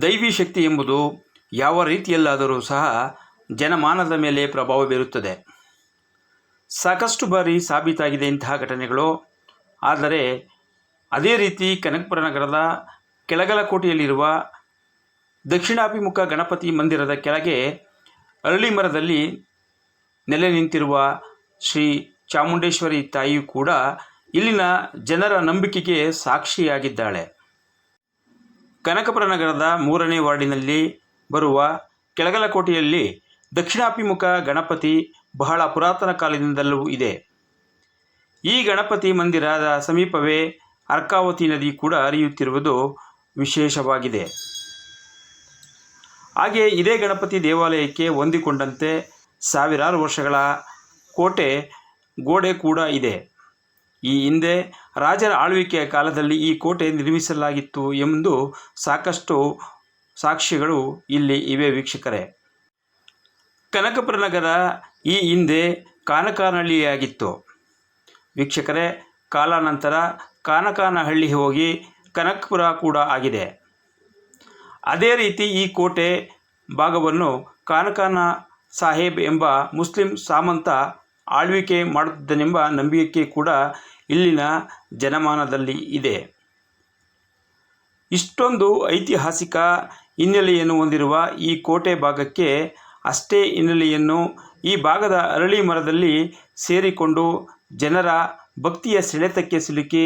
ದೈವಿ ಶಕ್ತಿ ಎಂಬುದು ಯಾವ ರೀತಿಯಲ್ಲಾದರೂ ಸಹ ಜನಮಾನದ ಮೇಲೆ ಪ್ರಭಾವ ಬೀರುತ್ತದೆ. ಸಾಕಷ್ಟು ಬಾರಿ ಸಾಬೀತಾಗಿದೆ ಇಂತಹ ಘಟನೆಗಳು. ಆದರೆ ಅದೇ ರೀತಿ ಕನಕಪುರ ನಗರದ ಕೆಳಗಲಕೋಟೆಯಲ್ಲಿರುವ ದಕ್ಷಿಣಾಭಿಮುಖ ಗಣಪತಿ ಮಂದಿರದ ಕೆಳಗೆ ಅರಳಿ ಮರದಲ್ಲಿ ನೆಲೆ ನಿಂತಿರುವ ಶ್ರೀ ಚಾಮುಂಡೇಶ್ವರಿ ತಾಯಿಯೂ ಕೂಡ ಇಲ್ಲಿನ ಜನರ ನಂಬಿಕೆಗೆ ಸಾಕ್ಷಿಯಾಗಿದ್ದಾಳೆ. ಕನಕಪುರ ನಗರದ 3ನೇ ವಾರ್ಡಿನಲ್ಲಿ ಬರುವ ಕೆಳಗಲಕೋಟೆಯಲ್ಲಿ ದಕ್ಷಿಣಾಭಿಮುಖ ಗಣಪತಿ ಬಹಳ ಪುರಾತನ ಕಾಲದಿಂದಲೂ ಇದೆ. ಈ ಗಣಪತಿ ಮಂದಿರದ ಸಮೀಪವೇ ಅರ್ಕಾವತಿ ನದಿ ಕೂಡ ಹರಿಯುತ್ತಿರುವುದು ವಿಶೇಷವಾಗಿದೆ. ಹಾಗೆ ಇದೇ ಗಣಪತಿ ದೇವಾಲಯಕ್ಕೆ ಹೊಂದಿಕೊಂಡಂತೆ ಸಾವಿರಾರು ವರ್ಷಗಳ ಕೋಟೆ ಗೋಡೆ ಕೂಡ ಇದೆ. ಈ ಹಿಂದೆ ರಾಜರ ಆಳ್ವಿಕೆಯ ಕಾಲದಲ್ಲಿ ಈ ಕೋಟೆ ನಿರ್ಮಿಸಲಾಗಿತ್ತು ಎಂದು ಸಾಕಷ್ಟು ಸಾಕ್ಷ್ಯಗಳು ಇಲ್ಲಿ ಇವೆ ವೀಕ್ಷಕರೇ. ಕನಕಪುರ ನಗರ ಈ ಹಿಂದೆ ಕಾನಕಾನಹಳ್ಳಿಯಾಗಿತ್ತು ವೀಕ್ಷಕರೇ. ಕಾಲಾನಂತರ ಕಾನಕಾನಹಳ್ಳಿ ಹೋಗಿ ಕನಕಪುರ ಕೂಡ ಆಗಿದೆ. ಅದೇ ರೀತಿ ಈ ಕೋಟೆ ಭಾಗವನ್ನು ಕಾನಕಾನ ಸಾಹೇಬ್ ಎಂಬ ಮುಸ್ಲಿಂ ಸಾಮಂತ ಆಳ್ವಿಕೆ ಮಾಡುತ್ತಿದ್ದನೆಂಬ ನಂಬಿಕೆ ಕೂಡ ಇಲ್ಲಿನ ಜನಮಾನದಲ್ಲಿ ಇದೆ. ಇಷ್ಟೊಂದು ಐತಿಹಾಸಿಕ ಹಿನ್ನೆಲೆಯನ್ನು ಹೊಂದಿರುವ ಈ ಕೋಟೆ ಭಾಗಕ್ಕೆ ಅಷ್ಟೇ ಹಿನ್ನೆಲೆಯನ್ನು ಈ ಭಾಗದ ಅರಳಿ ಮರದಲ್ಲಿ ಸೇರಿಕೊಂಡು ಜನರ ಭಕ್ತಿಯ ಸೆಳೆತಕ್ಕೆ ಸಿಲುಕಿ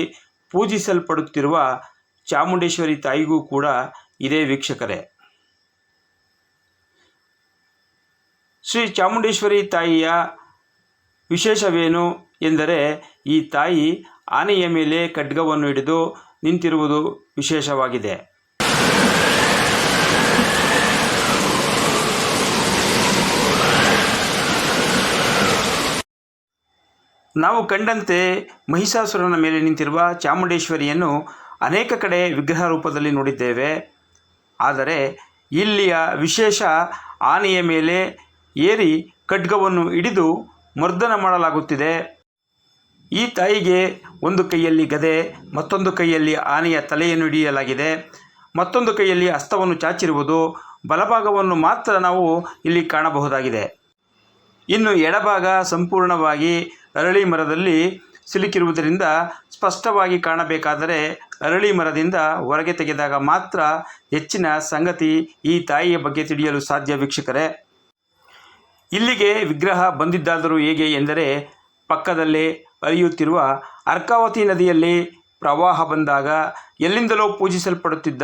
ಪೂಜಿಸಲ್ಪಡುತ್ತಿರುವ ಚಾಮುಂಡೇಶ್ವರಿ ತಾಯಿಗೂ ಕೂಡ ಇದೆ ವೀಕ್ಷಕರೇ. ಶ್ರೀ ಚಾಮುಂಡೇಶ್ವರಿ ತಾಯಿಯ ವಿಶೇಷವೇನು ಎಂದರೆ ಈ ತಾಯಿ ಆನೆಯ ಮೇಲೆ ಖಡ್ಗವನ್ನು ಹಿಡಿದು ನಿಂತಿರುವುದು ವಿಶೇಷವಾಗಿದೆ. ನಾವು ಕಂಡಂತೆ ಮಹಿಷಾಸುರನ ಮೇಲೆ ನಿಂತಿರುವ ಚಾಮುಂಡೇಶ್ವರಿಯನ್ನು ಅನೇಕ ಕಡೆ ವಿಗ್ರಹ ರೂಪದಲ್ಲಿ ನೋಡಿದ್ದೇವೆ. ಆದರೆ ಇಲ್ಲಿಯ ವಿಶೇಷ ಆನೆಯ ಮೇಲೆ ಏರಿ ಖಡ್ಗವನ್ನು ಹಿಡಿದು ಮರ್ದನ ಮಾಡಲಾಗುತ್ತಿದೆ. ಈ ತಾಯಿಗೆ ಒಂದು ಕೈಯಲ್ಲಿ ಗದೆ, ಮತ್ತೊಂದು ಕೈಯಲ್ಲಿ ಆನೆಯ ತಲೆಯನ್ನು ಹಿಡಿಯಲಾಗಿದೆ, ಮತ್ತೊಂದು ಕೈಯಲ್ಲಿ ಹಸ್ತವನ್ನು ಚಾಚಿರುವುದು. ಬಲಭಾಗವನ್ನು ಮಾತ್ರ ನಾವು ಇಲ್ಲಿ ಕಾಣಬಹುದಾಗಿದೆ. ಇನ್ನು ಎಡಭಾಗ ಸಂಪೂರ್ಣವಾಗಿ ಅರಳಿ ಮರದಲ್ಲಿ ಸಿಲುಕಿರುವುದರಿಂದ ಸ್ಪಷ್ಟವಾಗಿ ಕಾಣಬೇಕಾದರೆ ಅರಳಿ ಮರದಿಂದ ಹೊರಗೆ ತೆಗೆದಾಗ ಮಾತ್ರ ಹೆಚ್ಚಿನ ಸಂಗತಿ ಈ ತಾಯಿಯ ಬಗ್ಗೆ ತಿಳಿಯಲು ಸಾಧ್ಯ ವೀಕ್ಷಕರೇ. ಇಲ್ಲಿಗೆ ವಿಗ್ರಹ ಬಂದಿದ್ದಾದರೂ ಹೇಗೆ ಎಂದರೆ ಪಕ್ಕದಲ್ಲೇ ಹರಿಯುತ್ತಿರುವ ಅರ್ಕಾವತಿ ನದಿಯಲ್ಲಿ ಪ್ರವಾಹ ಬಂದಾಗ ಎಲ್ಲಿಂದಲೋ ಪೂಜಿಸಲ್ಪಡುತ್ತಿದ್ದ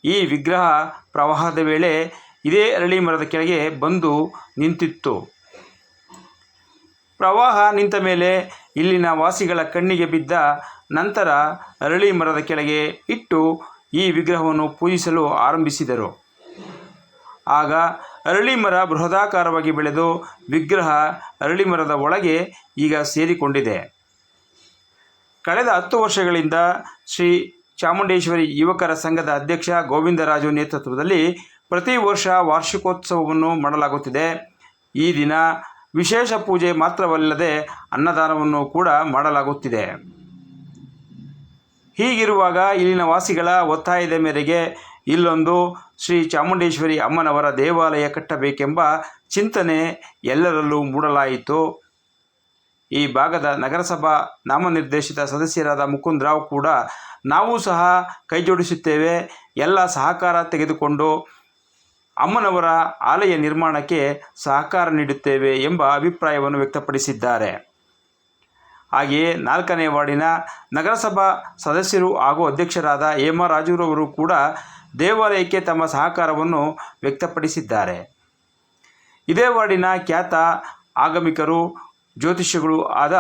ಈ ವಿಗ್ರಹ ಪ್ರವಾಹದ ವೇಳೆ ಇದೇ ಅರಳಿ ಮರದ ಕೆಳಗೆ ಬಂದು ನಿಂತಿತ್ತು. ಪ್ರವಾಹ ನಿಂತ ಮೇಲೆ ಇಲ್ಲಿನ ವಾಸಿಗಳ ಕಣ್ಣಿಗೆ ಬಿದ್ದ ನಂತರ ಅರಳಿ ಮರದ ಕೆಳಗೆ ಇಟ್ಟು ಈ ವಿಗ್ರಹವನ್ನು ಪೂಜಿಸಲು ಆರಂಭಿಸಿದರು. ಆಗ ಅರಳಿ ಮರ ಬೃಹದಾಕಾರವಾಗಿ ಬೆಳೆದು ವಿಗ್ರಹ ಅರಳಿ ಮರದ ಒಳಗೆ ಈಗ ಸೇರಿಕೊಂಡಿದೆ. ಕಳೆದ 10 ವರ್ಷಗಳಿಂದ ಶ್ರೀ ಚಾಮುಂಡೇಶ್ವರಿ ಯುವಕರ ಸಂಘದ ಅಧ್ಯಕ್ಷ ಗೋವಿಂದರಾಜು ನೇತೃತ್ವದಲ್ಲಿ ಪ್ರತಿ ವರ್ಷ ವಾರ್ಷಿಕೋತ್ಸವವನ್ನು ಮಾಡಲಾಗುತ್ತಿದೆ. ಈ ದಿನ ವಿಶೇಷ ಪೂಜೆ ಮಾತ್ರವಲ್ಲದೆ ಅನ್ನದಾನವನ್ನು ಕೂಡ ಮಾಡಲಾಗುತ್ತಿದೆ. ಹೀಗಿರುವಾಗ ಇಲ್ಲಿನ ವಾಸಿಗಳ ಒತ್ತಾಯದ ಮೇರೆಗೆ ಇಲ್ಲೊಂದು ಶ್ರೀ ಚಾಮುಂಡೇಶ್ವರಿ ಅಮ್ಮನವರ ದೇವಾಲಯ ಕಟ್ಟಬೇಕೆಂಬ ಚಿಂತನೆ ಎಲ್ಲರಲ್ಲೂ ಮೂಡಲಾಯಿತು. ಈ ಭಾಗದ ನಗರಸಭಾ ನಾಮನಿರ್ದೇಶಿತ ಸದಸ್ಯರಾದ ಮುಕುಂದರಾವ್ ಕೂಡ ನಾವು ಸಹ ಕೈಜೋಡಿಸುತ್ತೇವೆ, ಎಲ್ಲ ಸಹಕಾರ ತೆಗೆದುಕೊಂಡು ಅಮ್ಮನವರ ಆಲಯ ನಿರ್ಮಾಣಕ್ಕೆ ಸಹಕಾರ ನೀಡುತ್ತೇವೆ ಎಂಬ ಅಭಿಪ್ರಾಯವನ್ನು ವ್ಯಕ್ತಪಡಿಸಿದ್ದಾರೆ. ಹಾಗೆಯೇ 4ನೇ ವಾರ್ಡಿನ ನಗರಸಭಾ ಸದಸ್ಯರು ಹಾಗೂ ಅಧ್ಯಕ್ಷರಾದ ಹೇಮರಾಜುರವರು ಕೂಡ ದೇವಾಲಯಕ್ಕೆ ತಮ್ಮ ಸಹಕಾರವನ್ನು ವ್ಯಕ್ತಪಡಿಸಿದ್ದಾರೆ. ಇದೇ ವಾರ್ಡಿನ ಖ್ಯಾತ ಆಗಮಿಕರು ಜ್ಯೋತಿಷಿಗಳು ಆದ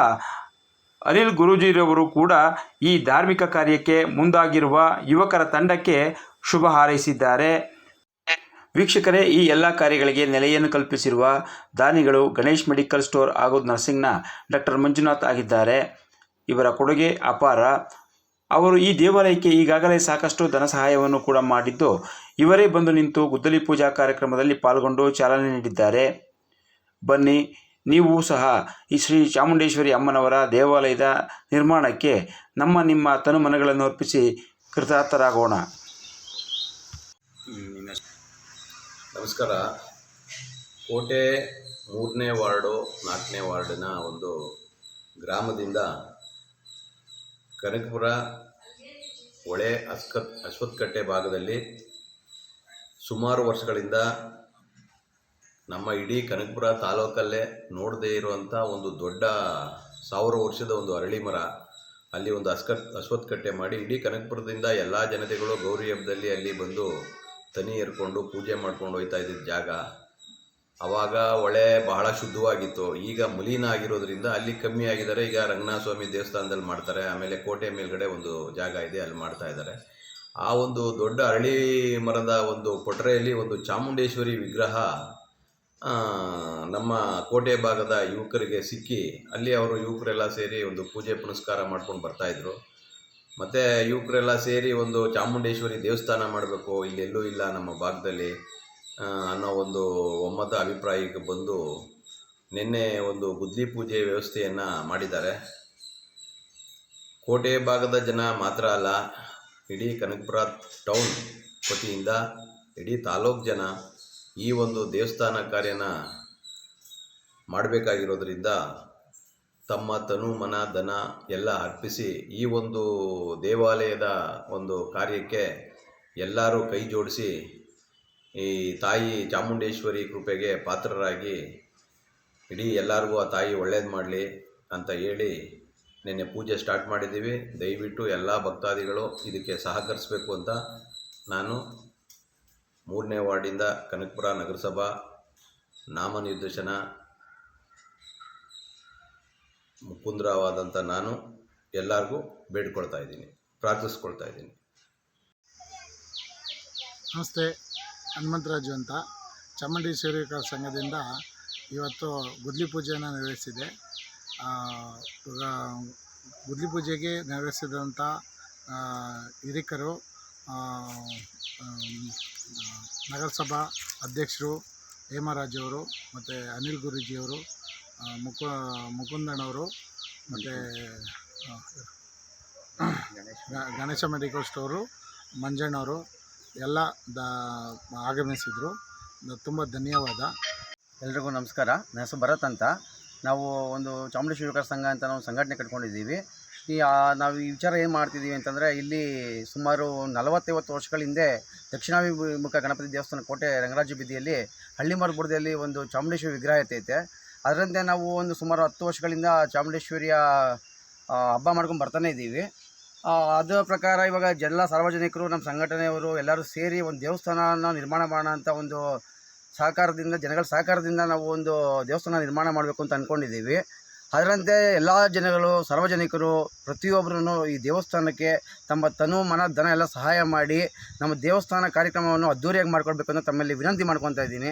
ಅನಿಲ್ ಗುರೂಜಿರವರು ಕೂಡ ಈ ಧಾರ್ಮಿಕ ಕಾರ್ಯಕ್ಕೆ ಮುಂದಾಗಿರುವ ಯುವಕರ ತಂಡಕ್ಕೆ ಶುಭ ಹಾರೈಸಿದ್ದಾರೆ. ವೀಕ್ಷಕರೇ, ಈ ಎಲ್ಲ ಕಾರ್ಯಗಳಿಗೆ ನೆಲೆಯನ್ನು ಕಲ್ಪಿಸಿರುವ ದಾನಿಗಳು ಗಣೇಶ್ ಮೆಡಿಕಲ್ ಸ್ಟೋರ್ ಹಾಗೂ ನರ್ಸಿಂಗ್ನ ಡಾಕ್ಟರ್ ಮಂಜುನಾಥ್ ಆಗಿದ್ದಾರೆ. ಇವರ ಕೊಡುಗೆ ಅಪಾರ. ಅವರು ಈ ದೇವಾಲಯಕ್ಕೆ ಈಗಾಗಲೇ ಸಾಕಷ್ಟು ಧನ ಸಹಾಯವನ್ನು ಕೂಡ ಮಾಡಿದ್ದು, ಇವರೇ ಬಂದು ನಿಂತು ಗುದ್ದಲಿ ಪೂಜಾ ಕಾರ್ಯಕ್ರಮದಲ್ಲಿ ಪಾಲ್ಗೊಂಡು ಚಾಲನೆ ನೀಡಿದ್ದಾರೆ. ಬನ್ನಿ, ನೀವು ಸಹ ಈ ಶ್ರೀ ಚಾಮುಂಡೇಶ್ವರಿ ಅಮ್ಮನವರ ದೇವಾಲಯದ ನಿರ್ಮಾಣಕ್ಕೆ ನಿಮ್ಮ ತನುಮನಗಳನ್ನು ಅರ್ಪಿಸಿ ಕೃತಾರ್ಥರಾಗೋಣ. ನಮಸ್ಕಾರ. ಕೋಟೆ 3ನೇ ವಾರ್ಡು 4ನೇ ವಾರ್ಡಿನ ಒಂದು ಗ್ರಾಮದಿಂದ ಕನಕಪುರ ಹೊಳೆ ಅಶ್ವತ್ಥಕಟ್ಟೆ ಭಾಗದಲ್ಲಿ ಸುಮಾರು ವರ್ಷಗಳಿಂದ ನಮ್ಮ ಇಡೀ ಕನಕಪುರ ತಾಲೂಕಲ್ಲೇ ನೋಡದೇ ಇರುವಂಥ ಒಂದು ದೊಡ್ಡ 1000 ವರ್ಷದ ಒಂದು ಅರಳಿ ಮರ, ಅಲ್ಲಿ ಒಂದು ಅಶ್ವತ್ಥಕಟ್ಟೆ ಮಾಡಿ ಇಡೀ ಕನಕಪುರದಿಂದ ಎಲ್ಲ ಜನತೆಗಳು ಗೌರಿ ಹಬ್ಬದಲ್ಲಿ ಅಲ್ಲಿ ಬಂದು ತನಿ ಏರ್ಕೊಂಡು ಪೂಜೆ ಮಾಡ್ಕೊಂಡು ಹೋಗ್ತಾ ಇದ್ದಿದ್ದ ಜಾಗ. ಆವಾಗ ಹೊಳೆ ಬಹಳ ಶುದ್ಧವಾಗಿತ್ತು. ಈಗ ಮಲಿನ ಆಗಿರೋದ್ರಿಂದ ಅಲ್ಲಿ ಕಮ್ಮಿ ಆಗಿದ್ದಾರೆ. ಈಗ ರಂಗನಾಥ ಸ್ವಾಮಿ ದೇವಸ್ಥಾನದಲ್ಲಿ ಮಾಡ್ತಾರೆ. ಆಮೇಲೆ ಕೋಟೆ ಮೇಲ್ಗಡೆ ಒಂದು ಜಾಗ ಇದೆ, ಅಲ್ಲಿ ಮಾಡ್ತಾ ಇದ್ದಾರೆ. ಆ ಒಂದು ದೊಡ್ಡ ಅರಳಿ ಮರದ ಒಂದು ಕೊಠರೆಯಲ್ಲಿ ಒಂದು ಚಾಮುಂಡೇಶ್ವರಿ ವಿಗ್ರಹ ನಮ್ಮ ಕೋಟೆ ಭಾಗದ ಯುವಕರಿಗೆ ಸಿಕ್ಕಿ, ಅಲ್ಲಿ ಅವರು ಯುವಕರೆಲ್ಲ ಸೇರಿ ಒಂದು ಪೂಜೆ ಪುನಸ್ಕಾರ ಮಾಡ್ಕೊಂಡು ಬರ್ತಾಯಿದ್ರು. ಮತ್ತು ಯುವಕರೆಲ್ಲ ಸೇರಿ ಒಂದು ಚಾಮುಂಡೇಶ್ವರಿ ದೇವಸ್ಥಾನ ಮಾಡಬೇಕು, ಇಲ್ಲೆಲ್ಲೂ ಇಲ್ಲ ನಮ್ಮ ಭಾಗದಲ್ಲಿ ಅನ್ನೋ ಒಂದು ಒಮ್ಮತ ಅಭಿಪ್ರಾಯಕ್ಕೆ ಬಂದು ನಿನ್ನೆ ಒಂದು ಗುದ್ಲಿ ಪೂಜೆ ವ್ಯವಸ್ಥೆಯನ್ನು ಮಾಡಿದ್ದಾರೆ. ಕೋಟೆ ಭಾಗದ ಜನ ಮಾತ್ರ ಅಲ್ಲ, ಇಡೀ ಕನಕಪುರ ಟೌನ್ ವತಿಯಿಂದ ಇಡೀ ತಾಲೂಕು ಜನ ಈ ಒಂದು ದೇವಸ್ಥಾನ ಕಾರ್ಯನ ಮಾಡಬೇಕಾಗಿರೋದ್ರಿಂದ ತಮ್ಮ ತನು ಮನ ಧನ ಎಲ್ಲ ಅರ್ಪಿಸಿ ಈ ಒಂದು ದೇವಾಲಯದ ಒಂದು ಕಾರ್ಯಕ್ಕೆ ಎಲ್ಲರೂ ಕೈ ಜೋಡಿಸಿ ಈ ತಾಯಿ ಚಾಮುಂಡೇಶ್ವರಿ ಕೃಪೆಗೆ ಪಾತ್ರರಾಗಿ ಇಡೀ ಎಲ್ಲರಿಗೂ ಆ ತಾಯಿ ಒಳ್ಳೇದು ಮಾಡಲಿ ಅಂತ ಹೇಳಿ ನಿನ್ನೆ ಪೂಜೆ ಸ್ಟಾರ್ಟ್ ಮಾಡಿದ್ದೀವಿ. ದಯವಿಟ್ಟು ಎಲ್ಲ ಭಕ್ತಾದಿಗಳು ಇದಕ್ಕೆ ಸಹಕರಿಸಬೇಕು ಅಂತ ನಾನು 3ನೇ ವಾರ್ಡಿಂದ ಕನಕಪುರ ನಗರಸಭಾ ನಾಮನಿರ್ದೇಶನ ಮುಕುಂದ್ರವಾದಂಥ ನಾನು ಎಲ್ಲರಿಗೂ ಬೇಡ್ಕೊಳ್ತಾ ಇದ್ದೀನಿ, ಪ್ರಾರ್ಥಿಸ್ಕೊಳ್ತಾ ಇದ್ದೀನಿ. ನಮಸ್ತೆ, ಹನುಮಂತರಾಜು ಅಂತ ಚಾಮುಂಡೇಶ್ವರಿ ಸಂಘದಿಂದ ಇವತ್ತು ಗುದ್ಲಿ ಪೂಜೆಯನ್ನು ನೆರವೇರಿಸಿದೆ. ಗುದ್ಲಿ ಪೂಜೆಗೆ ನೆರವೇರಿಸಿದಂಥ ಹಿರಿಕರು, ನಗರಸಭಾ ಅಧ್ಯಕ್ಷರು ಹೇಮರಾಜವರು, ಮತ್ತು ಅನಿಲ್ ಗುರೂಜಿಯವರು, ಮುಕುಂದಣ್ಣವರು, ಮತ್ತು ಗಣೇಶ ಮೆಡಿಕಲ್ ಸ್ಟೋರು ಮಂಜಣ್ಣವರು ಎಲ್ಲ ಆಗಮಿಸಿದರು. ತುಂಬ ಧನ್ಯವಾದ. ಎಲ್ರಿಗೂ ನಮಸ್ಕಾರ. ನನ್ನ ಹೆಸರು ಭರತ್ ಅಂತ. ನಾವು ಒಂದು ಚಾಮುಂಡೇಶ್ವರಿ ಯುವಕರ ಸಂಘ ಅಂತ ನಾವು ಸಂಘಟನೆ ಕಟ್ಕೊಂಡಿದ್ದೀವಿ. ನಾವು ಈ ವಿಚಾರ ಏನು ಮಾಡ್ತಿದ್ದೀವಿ ಅಂತಂದರೆ, ಇಲ್ಲಿ ಸುಮಾರು 40-50 ವರ್ಷಗಳ ಹಿಂದೆ ದಕ್ಷಿಣಾಭಿಮುಖ ಗಣಪತಿ ದೇವಸ್ಥಾನ ಕೋಟೆ ರಂಗರಾಜ ಬೀದಿಯಲ್ಲಿ ಹಳ್ಳಿಮರ ಬುಡದಲ್ಲಿ ಒಂದು ಚಾಮುಂಡೇಶ್ವರಿ ವಿಗ್ರಹ ಐತೆ. ಅದರಂತೆ ನಾವು ಒಂದು ಸುಮಾರು 10 ವರ್ಷಗಳಿಂದ ಚಾಮುಂಡೇಶ್ವರಿಯ ಹಬ್ಬ ಮಾಡ್ಕೊಂಡು ಬರ್ತಾನೆ ಇದ್ದೀವಿ. ಅದರ ಪ್ರಕಾರ ಇವಾಗ ಎಲ್ಲ ಸಾರ್ವಜನಿಕರು, ನಮ್ಮ ಸಂಘಟನೆಯವರು ಎಲ್ಲರೂ ಸೇರಿ ಒಂದು ದೇವಸ್ಥಾನನ ನಿರ್ಮಾಣ ಮಾಡೋಣ ಅಂತ ಒಂದು ಸಹಕಾರದಿಂದ, ಜನಗಳ ಸಹಕಾರದಿಂದ ನಾವು ಒಂದು ದೇವಸ್ಥಾನ ನಿರ್ಮಾಣ ಮಾಡಬೇಕು ಅಂತ ಅಂದ್ಕೊಂಡಿದ್ದೀವಿ. ಅದರಂತೆ ಎಲ್ಲ ಜನಗಳು, ಸಾರ್ವಜನಿಕರು ಪ್ರತಿಯೊಬ್ಬರೂ ಈ ದೇವಸ್ಥಾನಕ್ಕೆ ತಮ್ಮ ತನು ಮನ ಧನ ಎಲ್ಲ ಸಹಾಯ ಮಾಡಿ ನಮ್ಮ ದೇವಸ್ಥಾನ ಕಾರ್ಯಕ್ರಮವನ್ನು ಅದ್ದೂರಿಯಾಗಿ ಮಾಡ್ಕೊಳ್ಬೇಕು ಅಂತ ತಮ್ಮಲ್ಲಿ ವಿನಂತಿ ಮಾಡ್ಕೊತಾ ಇದ್ದೀನಿ.